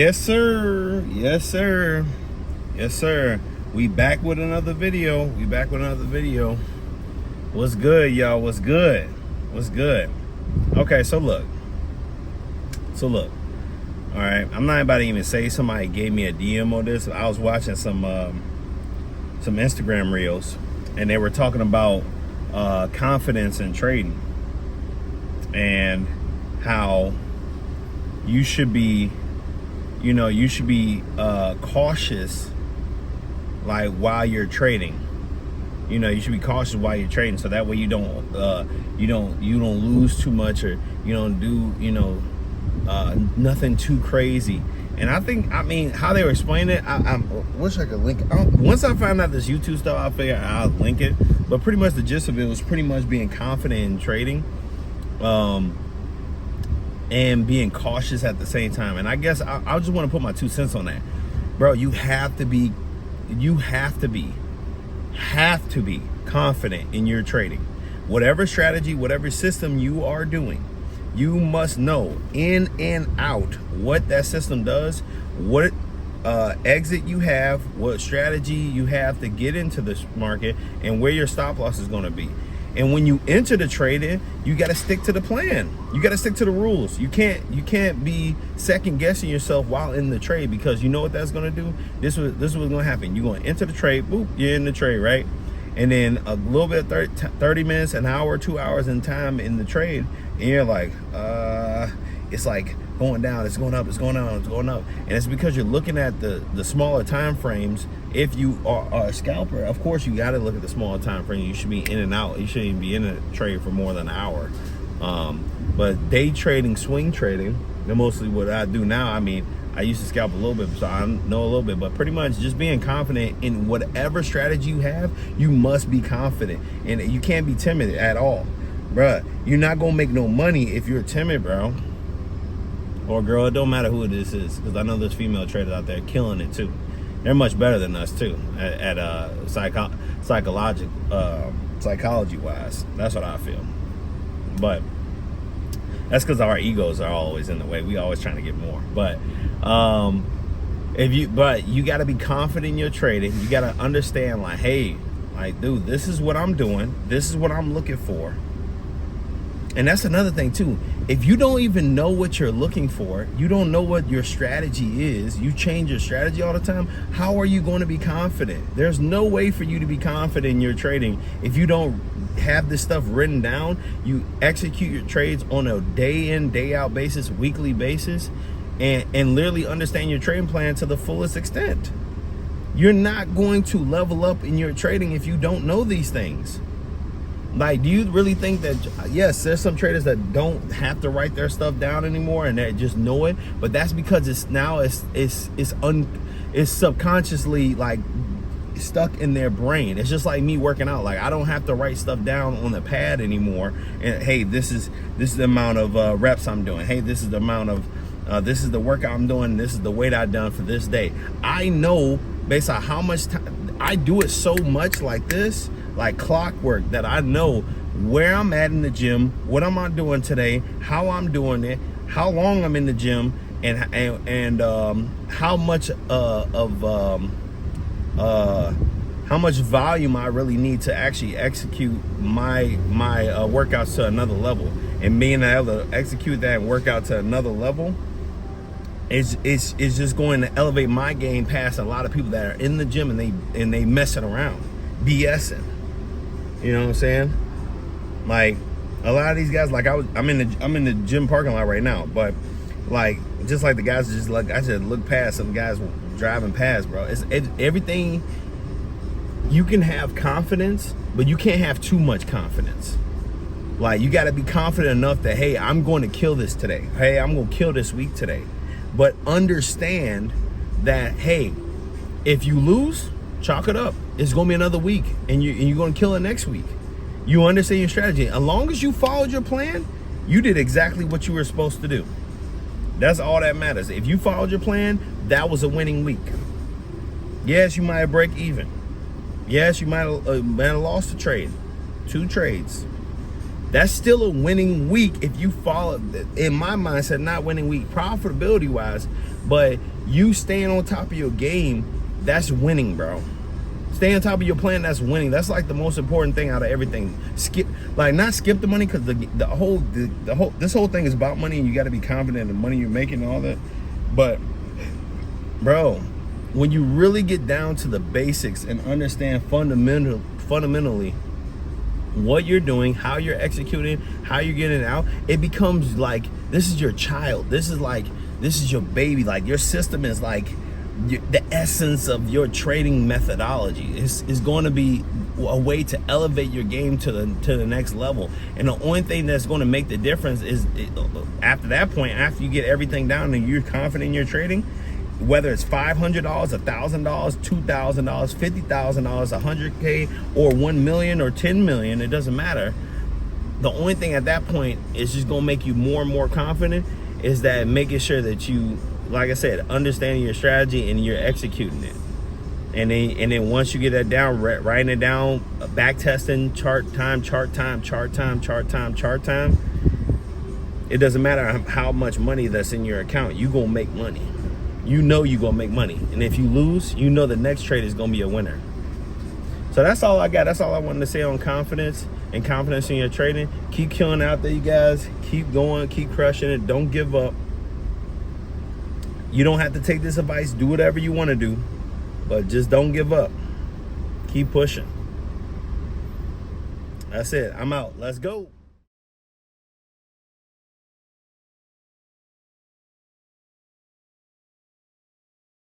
Yes, sir. Yes, sir. Yes, sir. We back with another video. What's good, y'all? What's good? Okay, so look. All right, I'm not about to even say somebody gave me a DM on this. I was watching some Instagram reels, and they were talking about confidence in trading and how you should be cautious, like while you're trading. You should be cautious while you're trading, so that way you don't lose too much, or you don't do nothing too crazy. And I mean how they were explaining it, I wish I could link it. Once I found out this YouTube stuff, I figured I'll link it. But pretty much the gist of it was pretty much being confident in trading, and being cautious at the same time. And I guess I just want to put my 2 cents on that, bro. You have to be confident in your trading. Whatever strategy, whatever system you are doing, you must know in and out what that system does, what exit you have, what strategy you have to get into this market, and where your stop loss is going to be. And when you enter the trade, you got to stick to the plan. You got to stick to the rules. You can't be second guessing yourself while in the trade, because you know what that's going to do. This is what's going to happen. You're going to enter the trade, boop, you're in the trade, right? And then a little bit, 30 minutes, an hour, 2 hours in time in the trade, and you're like, it's like going down, it's going up, it's going down, it's going up. And it's because you're looking at the smaller time frames. If you are a scalper, of course you got to look at the smaller time frame. You should be in and out. You shouldn't even be in a trade for more than an hour. But day trading, swing trading, they're mostly what I do now. I mean, I used to scalp a little bit, so I know a little bit, but pretty much just being confident in whatever strategy you have. You must be confident, and you can't be timid at all, bruh. You're not gonna make no money if you're timid, bro. Or girl, it don't matter who this is, because I know there's female traders out there killing it too. They're much better than us too at psychology wise. That's what I feel. But that's because our egos are always in the way. We always trying to get more. But you got to be confident in your trading. You got to understand, like, hey, like, dude, this is what I'm doing. This is what I'm looking for. And that's another thing too. If you don't even know what you're looking for, you don't know what your strategy is, you change your strategy all the time, how are you going to be confident? There's no way for you to be confident in your trading if you don't have this stuff written down. You execute your trades on a day in, day out basis, weekly basis, and literally understand your trading plan to the fullest extent. You're not going to level up in your trading if you don't know these things. Like, do you really think that, yes, there's some traders that don't have to write their stuff down anymore and they just know it, but that's because it's subconsciously, like, stuck in their brain. It's just like me working out. Like, I don't have to write stuff down on the pad anymore. And hey, this is the amount of reps I'm doing. Hey, this is the amount of this is the workout I'm doing. This is the weight I've done for this day. I know based on how much time I do it, so much like this, like clockwork, that I know where I'm at in the gym, what am I doing today, how I'm doing it, how long I'm in the gym, and how much how much volume I really need to actually execute my workouts to another level. And being able to execute that and work out to another level, it's just going to elevate my game past a lot of people that are in the gym and they messing around, BSing. You know what I'm saying? Like, a lot of these guys, like I'm in the gym parking lot right now, but like, just like the guys, just like, I just look past some guys driving past, bro. It's everything. You can have confidence, but you can't have too much confidence. Like, you got to be confident enough that, hey, I'm going to kill this today. Hey, I'm going to kill this week today. But understand that, hey, if you lose, chalk it up. It's going to be another week, and you're going to kill it next week. You understand your strategy. As long as you followed your plan, you did exactly what you were supposed to do. That's all that matters. If you followed your plan, that was a winning week. Yes, you might have break even. Yes, you might have lost a trade, 2 trades. That's still a winning week if you follow, in my mindset, not winning week profitability wise, But you staying on top of your game, that's winning, bro. Stay on top of your plan, that's winning. That's like the most important thing out of everything. Not skip the money, because this whole thing is about money, and you got to be confident in the money you're making and all that. But bro, when you really get down to the basics and understand fundamentally what you're doing, how you're executing, how you're getting it out, it becomes like this is your child. This is your baby. Like, your system is like the essence of your trading methodology. Is going to be a way to elevate your game to the next level. And the only thing that's going to make the difference is after that point, after you get everything down and you're confident in your trading, whether it's $500, $1,000, $2,000, $50,000, $100K, or 1 million or 10 million, it doesn't matter. The only thing at that point is just gonna make you more and more confident is that making sure that you, like I said, understanding your strategy and you're executing it. And then once you get that down, writing it down, back testing, chart time, it doesn't matter how much money that's in your account, you gonna make money. You know you're gonna make money. And if you lose, you know the next trade is gonna be a winner. So that's all I got. That's all I wanted to say on confidence and confidence in your trading. Keep killing out there, you guys. Keep going, keep crushing it. Don't give up. You don't have to take this advice. Do whatever you want to do, but just don't give up. Keep pushing. That's it. I'm out. Let's go.